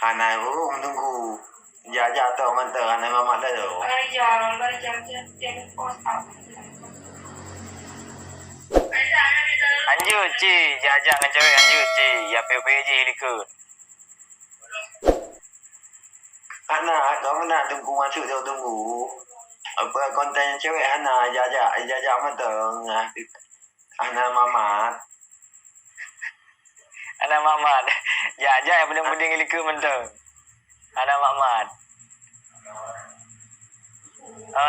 Anak tunggu. Jajak tu mantap anak mama dah tu. Balik jam dia post up. Anjur ci, jajak dengan cewek anjur ci. Ya PPJ likut. Anak kau nak tunggu masuk tu tunggu. Apa konten cewek anak jajak mantap. Anak mama. Anak Mamat. Jajak yang beding-beding likut mentang. Anak Mamat.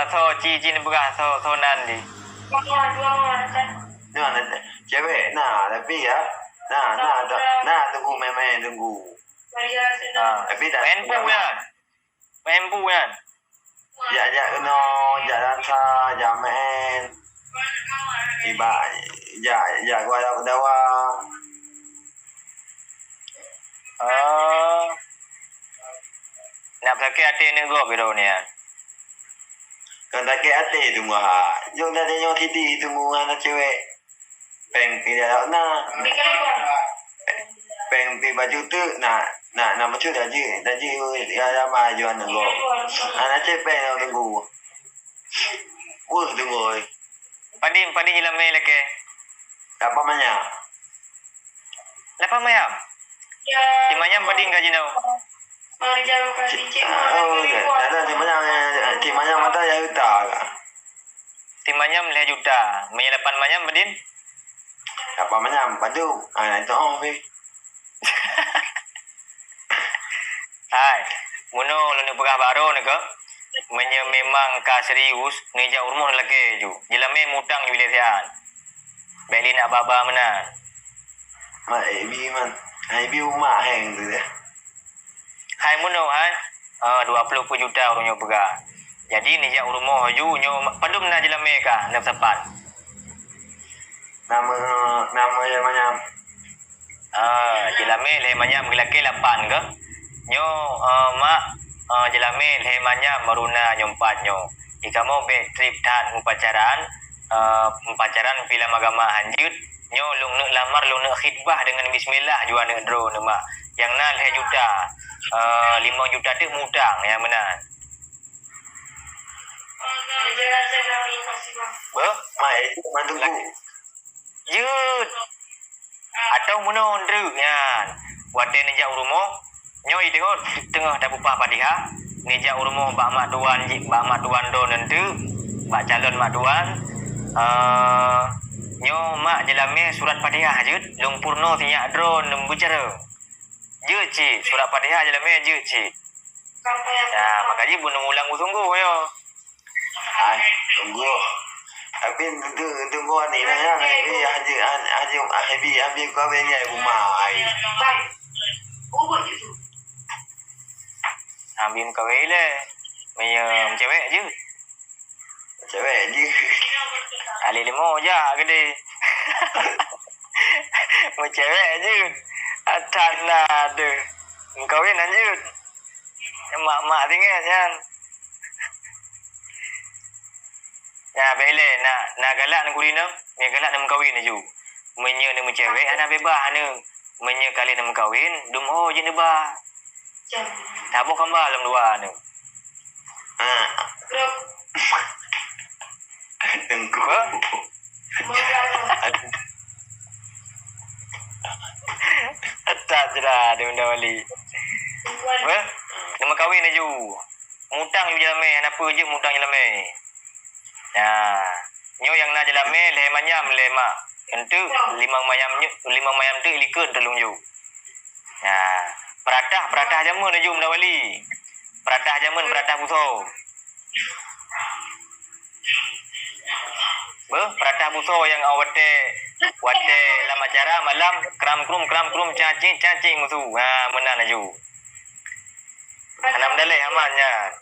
So ci ni bukan so nan di. Dua kan. Nah, cewek nah tapi ya. Nah tunggu main tunggu. Balik jalan sini. Tapi dah Main pu kan. Main pu kan. Jajak kena jalan sa jamen. Tiba ya gua dah dawa. Nak pakai hati ni gua biro ni kan. Kan tak ke hati tu mah. Jom dah tengok TV tunggu anak cewek. Peng dia nak. Peng pi baju tu nak macam dah je ya mah jual nak go. Anak cewek tunggu. Tunggu. Padi hilang mail lagi. Apa banyak? Lepas mayam. Ya. Di mayam padi gaji tau. Balik jalan ke licin. Ada di mana mata ya uta. Di mayam 5 juta. Mayam 8 mayam padin. Apa banyak? Padu. Itu fi. Hai. Muno lalu pegah baru ni ke. Memang ka serius ni jauh rumah lagi ju. Jelame mutang di bilik sian. Beli nak baba mana? Mak ibi man. Ibi rumah hang tu dia. Hai muno hai. 20 juta orangnya pegah. Jadi ni jauh rumah ju nyo padum na jelame ka nak sepat. Nama yang macam Jelame le manyam laki 8 ke. Nyo mak jelame le manyam maruna nyompat nyo. Ikamo be trip tan upacaran film agama hanjut. Nyo lung nak lamar lung nak khidbah dengan bismillah jua nak draw nama. Yang na 5 juta. 5 juta tu mudang yang benar. Jalan saya ni masih bang. mai tunggu. Yud. Atau muno ndru yan. Wate ni jauh rumah. Nyo i tengah dah bupah padiha. Ni jauh rumah bak mak tuan do nentu. Bak calon mak tuan. Nyo mak jelame surat padiha jud. Lung purno tinyak dro nembucara. Je ci surat padiha jelame je ci. Ya makanya bunuh ulang tunggu yo. Tunggu. Tapi tunggu ni lah ya. Haji kau bengai rumah. Baik. Ubah itu. Habim kawai le. Mayam cewek je. Cewek je. Ali 5 je gede. Mau cewek je. Atas lah ada. Kawin lanjut. Mak tinggal kan. Ya bele nak galak nak kurina. Ni galak nak kawin ju. Menye nak cewek anak bebas ana. Menye kali nak kawin, dum ho je nebah. Tak boleh kambal dalam dua ni. Tunggu. Tak jelah dia undang balik. Apa? Nama kahwin je. Mutang je lame, apa je mutang je lame. Ya. Nyo yang nak je lame le manyam le mak. Entu 5 mayam tu likut telung ju. Ya. Peratah jamun je mendawali. Peratah buso. Peratah buso yang awate dalam acara malam kram krum cacing musuh. Ha menan aju. Anam dalai amannya.